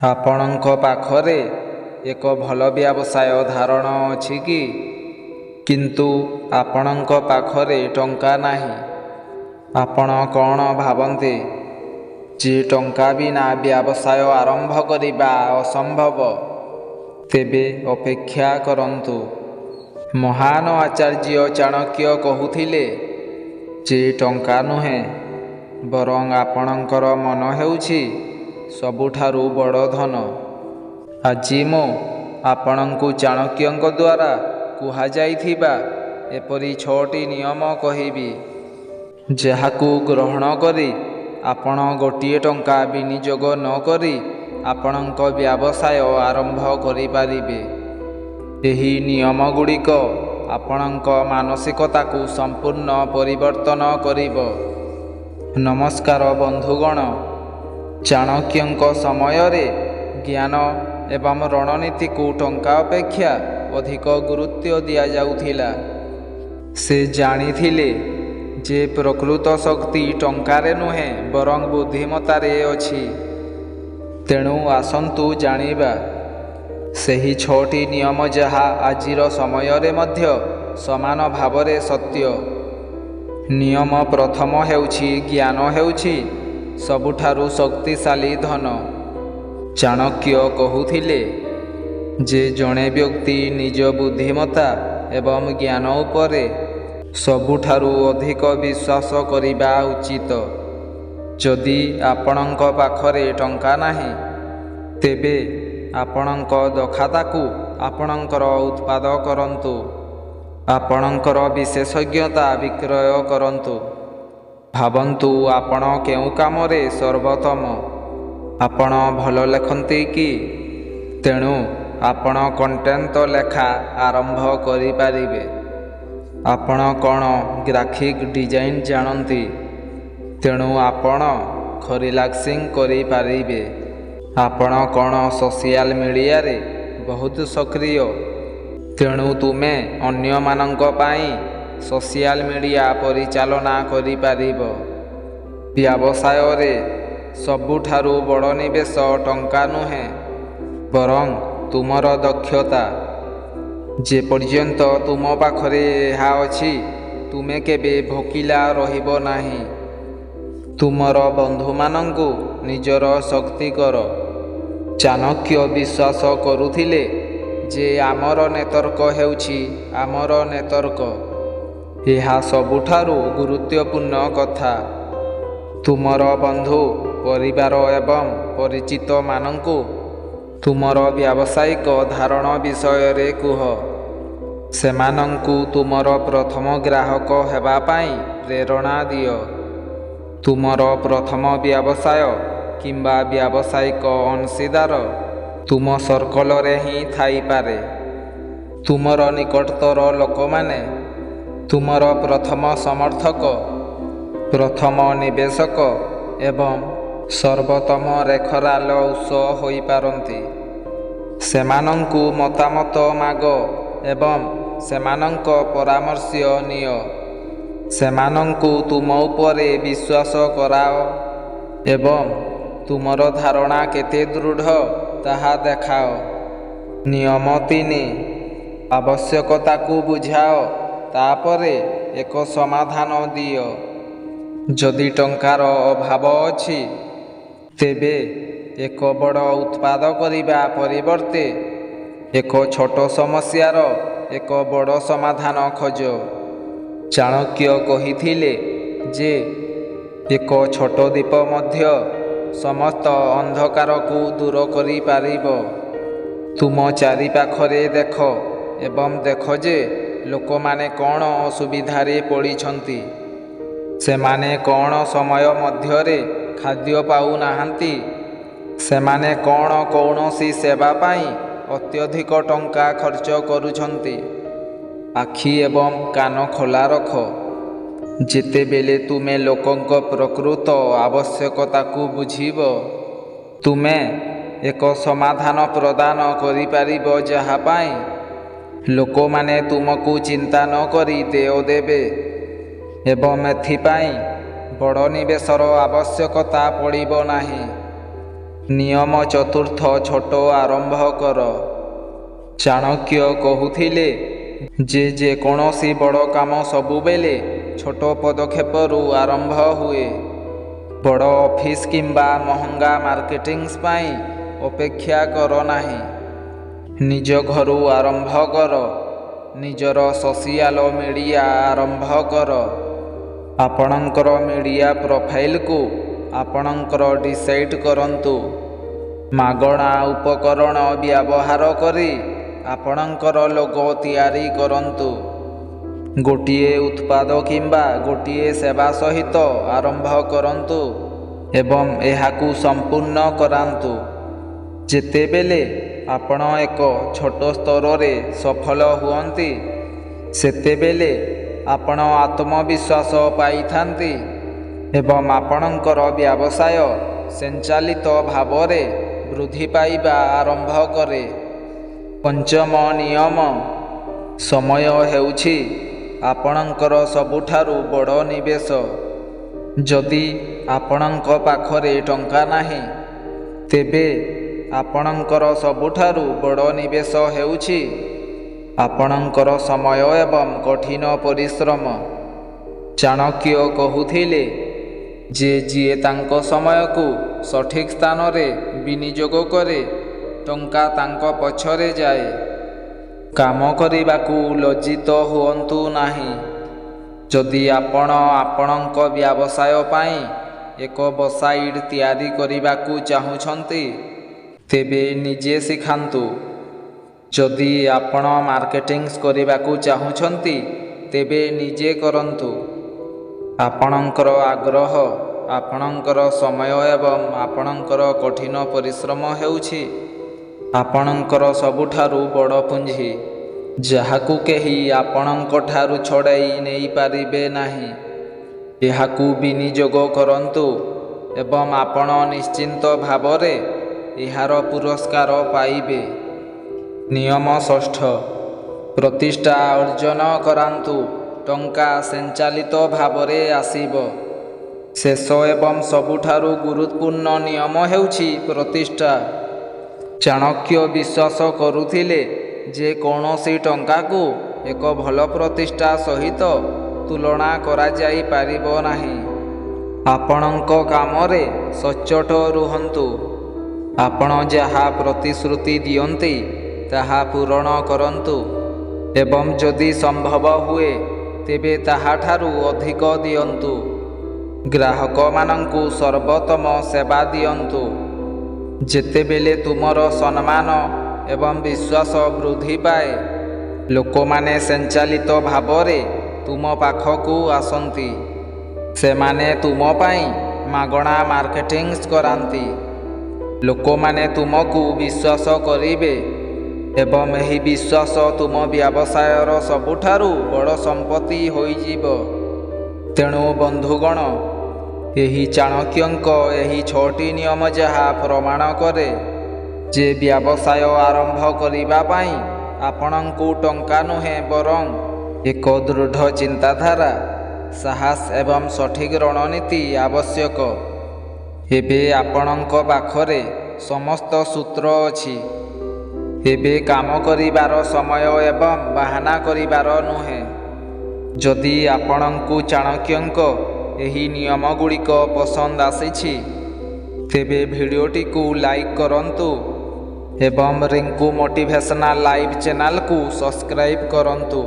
ଆପଣଙ୍କ ପାଖରେ ଏକ ଭଲ ବ୍ୟବସାୟ ଧାରଣ ଅଛି କି? କିନ୍ତୁ ଆପଣଙ୍କ ପାଖରେ ଟଙ୍କା ନାହିଁ। ଆପଣ କ'ଣ ଭାବନ୍ତି ଯେ ଟଙ୍କା ବିନା ବ୍ୟବସାୟ ଆରମ୍ଭ କରିବା ଅସମ୍ଭବ? ତେବେ ଅପେକ୍ଷା କରନ୍ତୁ। ମହାନ ଆଚାର୍ଯ୍ୟ ଚାଣକ୍ୟ କହୁଥିଲେ ଯେ ଟଙ୍କା ନୁହେଁ, ବରଂ ଆପଣଙ୍କର ମନ ହେଉଛି ସବୁଠାରୁ ବଡ଼ ଧନ। ଆଜି ମୁଁ ଆପଣଙ୍କୁ ଚାଣକ୍ୟଙ୍କ ଦ୍ୱାରା କୁହାଯାଇଥିବା ଏପରି 6ଟି ନିୟମ କହିବି, ଯାହାକୁ ଗ୍ରହଣ କରି ଆପଣ ଗୋଟିଏ ଟଙ୍କା ବିନିଯୋଗ ନ କରି ଆପଣଙ୍କ ବ୍ୟବସାୟ ଆରମ୍ଭ କରିପାରିବେ। ଏହି ନିୟମଗୁଡ଼ିକ ଆପଣଙ୍କ ମାନସିକତାକୁ ସମ୍ପୂର୍ଣ୍ଣ ପରିବର୍ତ୍ତନ କରିବ। ନମସ୍କାର ବନ୍ଧୁଗଣ। ଚାଣକ୍ୟଙ୍କ ସମୟରେ ଜ୍ଞାନ ଏବଂ ରଣନୀତିକୁ ଟଙ୍କା ଅପେକ୍ଷା ଅଧିକ ଗୁରୁତ୍ୱ ଦିଆଯାଉଥିଲା। ସେ ଜାଣିଥିଲେ ଯେ ପ୍ରକୃତ ଶକ୍ତି ଟଙ୍କାରେ ନୁହେଁ ବରଂ ବୁଦ୍ଧିମତ୍ତାରେ ଅଛି। ତେଣୁ ଆସନ୍ତୁ ଜାଣିବା ସେହି 6ଟି ନିୟମ ଯାହା ଆଜିର ସମୟରେ ମଧ୍ୟ ସମାନ ଭାବରେ ସତ୍ୟ। ନିୟମ ପ୍ରଥମ ହେଉଛି ଜ୍ଞାନ ହେଉଛି ସବୁଠାରୁ ଶକ୍ତିଶାଳୀ ଧନ। ଚାଣକ୍ୟ କହୁଥିଲେ ଯେ ଜଣେ ବ୍ୟକ୍ତି ନିଜ ବୁଦ୍ଧିମତ୍ତା ଏବଂ ଜ୍ଞାନ ଉପରେ ସବୁଠାରୁ ଅଧିକ ବିଶ୍ୱାସ କରିବା ଉଚିତ। ଯଦି ଆପଣଙ୍କ ପାଖରେ ଟଙ୍କା ନାହିଁ, ତେବେ ଆପଣଙ୍କ ଦକ୍ଷତାକୁ ଆପଣଙ୍କର ଉତ୍ପାଦ କରନ୍ତୁ। ଆପଣଙ୍କର ବିଶେଷଜ୍ଞତା ବିକ୍ରୟ କରନ୍ତୁ। ଭାବନ୍ତୁ ଆପଣ କେଉଁ କାମରେ ସର୍ବୋତ୍ତମ। ଆପଣ ଭଲ ଲେଖନ୍ତି କି? ତେଣୁ ଆପଣ କଣ୍ଟେଣ୍ଟ ଲେଖା ଆରମ୍ଭ କରିପାରିବେ। ଆପଣ କ'ଣ ଗ୍ରାଫିକ୍ ଡିଜାଇନ୍ ଜାଣନ୍ତି? ତେଣୁ ଆପଣ ଫ୍ରିଲାନ୍ସିଂ କରିପାରିବେ। ଆପଣ କ'ଣ ସୋସିଆଲ ମିଡ଼ିଆରେ ବହୁତ ସକ୍ରିୟ? ତେଣୁ ତୁମେ ଅନ୍ୟମାନଙ୍କ ପାଇଁ ସୋସିଆଲ ମିଡ଼ିଆ ପରିଚାଳନା କରିପାରିବ। ବ୍ୟବସାୟରେ ସବୁଠାରୁ ବଡ଼ ନିବେଶ ଟଙ୍କା ନୁହେଁ, ବରଂ ତୁମର ଦକ୍ଷତା। ଯେପର୍ଯ୍ୟନ୍ତ ତୁମ ପାଖରେ ଏହା ଅଛି, ତୁମେ କେବେ ଭୋକିଲା ରହିବ ନାହିଁ। ତୁମର ବନ୍ଧୁମାନଙ୍କୁ ନିଜର ଶକ୍ତି କର। ଚାଣକ୍ୟ ବିଶ୍ୱାସ କରୁଥିଲେ ଯେ ଆମର ନେତୃତ୍ୱ ହେଉଛି ଆମର ନେତୃତ୍ୱ। ଏହା ସବୁଠାରୁ ଗୁରୁତ୍ୱପୂର୍ଣ୍ଣ କଥା। ତୁମର ବନ୍ଧୁ, ପରିବାର ଏବଂ ପରିଚିତମାନଙ୍କୁ ତୁମର ବ୍ୟବସାୟିକ ଧାରଣା ବିଷୟରେ କୁହ। ସେମାନଙ୍କୁ ତୁମର ପ୍ରଥମ ଗ୍ରାହକ ହେବା ପାଇଁ ପ୍ରେରଣା ଦିଅ। ତୁମର ପ୍ରଥମ ବ୍ୟବସାୟ କିମ୍ବା ବ୍ୟବସାୟିକ ଅଂଶୀଦାର ତୁମ ସର୍କଲରେ ହିଁ ଥାଇପାରେ। ତୁମର ନିକଟତର ଲୋକମାନେ ତୁମର ପ୍ରଥମ ସମର୍ଥକ, ପ୍ରଥମ ନିବେଶକ ଏବଂ ସର୍ବୋତ୍ତମ ରେଫରାଲ ଉତ୍ସ ହୋଇପାରନ୍ତି। ସେମାନଙ୍କୁ ମତାମତ ମାଗ ଏବଂ ସେମାନଙ୍କ ପରାମର୍ଶ ନିଅ। ସେମାନଙ୍କୁ ତୁମ ଉପରେ ବିଶ୍ୱାସ କରାଅ ଏବଂ ତୁମର ଧାରଣା କେତେ ଦୃଢ଼ ତାହା ଦେଖାଅ। ନିୟମ 3, ଆବଶ୍ୟକତାକୁ ବୁଝାଅ, ତାପରେ ଏକ ସମାଧାନ ଦିଅ। ଯଦି ଟଙ୍କାର ଅଭାବ ଅଛି, ତେବେ ଏକ ବଡ଼ ଉତ୍ପାଦ କରିବା ପରିବର୍ତ୍ତେ ଏକ ଛୋଟ ସମସ୍ୟାର ଏକ ବଡ଼ ସମାଧାନ ଖୋଜ। ଚାଣକ୍ୟ କହିଥିଲେ ଯେ ଏକ ଛୋଟ ଦୀପ ମଧ୍ୟ ସମସ୍ତ ଅନ୍ଧକାରକୁ ଦୂର କରିପାରିବ। ତୁମ ଚାରିପାଖରେ ଦେଖ ଏବଂ ଦେଖ ଯେ ଲୋକମାନେ କ'ଣ ଅସୁବିଧାରେ ପଡ଼ିଛନ୍ତି। ସେମାନେ କ'ଣ ସମୟ ମଧ୍ୟରେ ଖାଦ୍ୟ ପାଉନାହାନ୍ତି। ସେମାନେ କ'ଣ କୌଣସି ସେବା ପାଇଁ ଅତ୍ୟଧିକ ଟଙ୍କା ଖର୍ଚ୍ଚ କରୁଛନ୍ତି। ଆଖି ଏବଂ କାନ ଖୋଲା ରଖ। ଯେତେବେଳେ ତୁମେ ଲୋକଙ୍କ ପ୍ରକୃତ ଆବଶ୍ୟକତାକୁ ବୁଝିବ, ତୁମେ ଏକ ସମାଧାନ ପ୍ରଦାନ କରିପାରିବ ଯାହା ପାଇଁ ଲୋକମାନେ ତୁମକୁ ଚିନ୍ତା ନ କରି ଦେୟ ଦେବେ। ଏବଂ ଏଥିପାଇଁ ବଡ଼ ନିବେଶର ଆବଶ୍ୟକତା ପଡ଼ିବ ନାହିଁ। ନିୟମ ଚତୁର୍ଥ ଛୋଟ ଆରମ୍ଭ କର। ଚାଣକ୍ୟ କହୁଥିଲେ ଯେ ଯେକୌଣସି ବଡ଼ କାମ ସବୁବେଳେ ଛୋଟ ପଦକ୍ଷେପରୁ ଆରମ୍ଭ ହୁଏ। ବଡ଼ ଅଫିସ୍ କିମ୍ବା ମହଙ୍ଗା ମାର୍କେଟିଂସ୍ ପାଇଁ ଅପେକ୍ଷା କର ନାହିଁ। ନିଜ ଘରୁ ଆରମ୍ଭ କର। ନିଜର ସୋସିଆଲ ମିଡ଼ିଆ ଆରମ୍ଭ କର। ଆପଣଙ୍କର ମିଡ଼ିଆ ପ୍ରୋଫାଇଲକୁ ଆପଣଙ୍କର ଡିସାଇଡ୍ କରନ୍ତୁ। ମାଗଣା ଉପକରଣ ବ୍ୟବହାର କରି ଆପଣଙ୍କର ଲୋଗୋ ତିଆରି କରନ୍ତୁ। ଗୋଟିଏ ଉତ୍ପାଦ କିମ୍ବା ଗୋଟିଏ ସେବା ସହିତ ଆରମ୍ଭ କରନ୍ତୁ ଏବଂ ଏହାକୁ ସମ୍ପୂର୍ଣ୍ଣ କରାନ୍ତୁ। ଯେତେବେଳେ ଆପଣ ଏକ ଛୋଟ ସ୍ତରରେ ସଫଳ ହୁଅନ୍ତି, ସେତେବେଳେ ଆପଣ ଆତ୍ମବିଶ୍ୱାସ ପାଇଥାନ୍ତି ଏବଂ ଆପଣଙ୍କର ବ୍ୟବସାୟ ସଞ୍ଚାଳିତ ଭାବରେ ବୃଦ୍ଧି ପାଇବା ଆରମ୍ଭ କରେ। ପଞ୍ଚମ ନିୟମ। ସମୟ ହେଉଛି ଆପଣଙ୍କର ସବୁଠାରୁ ବଡ଼ ନିବେଶ। ଯଦି ଆପଣଙ୍କ ପାଖରେ ଟଙ୍କା ନାହିଁ, ତେବେ ଆପଣଙ୍କର ସବୁଠାରୁ ବଡ଼ ନିବେଶ ହେଉଛି ଆପଣଙ୍କର ସମୟ ଏବଂ କଠିନ ପରିଶ୍ରମ। ଚାଣକ୍ୟ କହୁଥିଲେ ଯେ ଯିଏ ତାଙ୍କ ସମୟକୁ ସଠିକ୍ ସ୍ଥାନରେ ବିନିଯୋଗ କରେ, ଟଙ୍କା ତାଙ୍କ ପଛରେ ଯାଏ। କାମ କରିବାକୁ ଲଜ୍ଜିତ ହୁଅନ୍ତୁ ନାହିଁ। ଯଦି ଆପଣ ଆପଣଙ୍କ ବ୍ୟବସାୟ ପାଇଁ ଏକ ୱେବସାଇଟ୍ ତିଆରି କରିବାକୁ ଚାହୁଁଛନ୍ତି, ତେବେ ନିଜେ ଶିଖନ୍ତୁ। ଯଦି ଆପଣ ମାର୍କେଟିଂସ୍ କରିବାକୁ ଚାହୁଁଛନ୍ତି, ତେବେ ନିଜେ କରନ୍ତୁ। ଆପଣଙ୍କର ଆଗ୍ରହ, ଆପଣଙ୍କର ସମୟ ଏବଂ ଆପଣଙ୍କର କଠିନ ପରିଶ୍ରମ ହେଉଛି ଆପଣଙ୍କର ସବୁଠାରୁ ବଡ଼ ପୁଞ୍ଜି, ଯାହାକୁ କେହି ଆପଣଙ୍କଠାରୁ ଛଡ଼ାଇ ନେଇପାରିବେ ନାହିଁ। ଏହାକୁ ବିନିଯୋଗ କରନ୍ତୁ ଏବଂ ଆପଣ ନିଶ୍ଚିତ ଭାବରେ ଏହାର ପୁରସ୍କାର ପାଇବେ। ନିୟମ ଷଷ୍ଠ। ପ୍ରତିଷ୍ଠା ଅର୍ଜନ କରାନ୍ତୁ। ଟଙ୍କା ସଞ୍ଚାଳିତ ଭାବରେ ଆସିବ। ଶେଷ ଏବଂ ସବୁଠାରୁ ଗୁରୁତ୍ୱପୂର୍ଣ୍ଣ ନିୟମ ହେଉଛି ପ୍ରତିଷ୍ଠା। ଚାଣକ୍ୟ ବିଶ୍ୱାସ କରୁଥିଲେ ଯେ କୌଣସି ଟଙ୍କାକୁ ଏକ ଭଲ ପ୍ରତିଷ୍ଠା ସହିତ ତୁଳନା କରାଯାଇପାରିବ ନାହିଁ। ଆପଣଙ୍କ କାମରେ ସଚ୍ଚୋଟ ରୁହନ୍ତୁ। ଆପଣ ଯାହା ପ୍ରତିଶ୍ରୁତି ଦିଅନ୍ତି ତାହା ପୂରଣ କରନ୍ତୁ ଏବଂ ଯଦି ସମ୍ଭବ ହୁଏ, ତେବେ ତାହାଠାରୁ ଅଧିକ ଦିଅନ୍ତୁ। ଗ୍ରାହକମାନଙ୍କୁ ସର୍ବୋତ୍ତମ ସେବା ଦିଅନ୍ତୁ। ଯେତେବେଳେ ତୁମର ସମ୍ମାନ ଏବଂ ବିଶ୍ୱାସ ବୃଦ୍ଧି ପାଏ, ଲୋକମାନେ ସଞ୍ଚାଳିତ ଭାବରେ ତୁମ ପାଖକୁ ଆସନ୍ତି। ସେମାନେ ତୁମ ପାଇଁ ମାଗଣା ମାର୍କେଟିଂସ୍ କରାନ୍ତି। ଲୋକମାନେ ତୁମକୁ ବିଶ୍ୱାସ କରିବେ ଏବଂ ଏହି ବିଶ୍ୱାସ ତୁମ ବ୍ୟବସାୟର ସବୁଠାରୁ ବଡ଼ ସମ୍ପତ୍ତି ହୋଇଯିବ। ତେଣୁ ବନ୍ଧୁଗଣ, ଏହି ଚାଣକ୍ୟଙ୍କ ଏହି 6ଟି ନିୟମ ଯାହା ପ୍ରମାଣ କରେ ଯେ ବ୍ୟବସାୟ ଆରମ୍ଭ କରିବା ପାଇଁ ଆପଣଙ୍କୁ ଟଙ୍କା ନୁହେଁ ବରଂ ଏକ ଦୃଢ଼ ଚିନ୍ତାଧାରା, ସାହସ ଏବଂ ସଠିକ୍ ରଣନୀତି ଆବଶ୍ୟକ। ଏବେ ଆପଣଙ୍କ ପାଖରେ ସମସ୍ତ ସୂତ୍ର ଅଛି। ଏବେ କାମ କରିବାର ସମୟ ଏବଂ ବାହାନା କରିବାର ନୁହେଁ। ଯଦି ଆପଣଙ୍କୁ ଚାଣକ୍ୟଙ୍କ ଏହି ନିୟମଗୁଡ଼ିକ ପସନ୍ଦ ଆସିଛି, ତେବେ ଭିଡ଼ିଓଟିକୁ ଲାଇକ୍ କରନ୍ତୁ ଏବଂ ରିଙ୍କୁ ମୋଟିଭେସନାଲ୍ ଲାଇଭ୍ ଚ୍ୟାନେଲକୁ ସବସ୍କ୍ରାଇବ୍ କରନ୍ତୁ।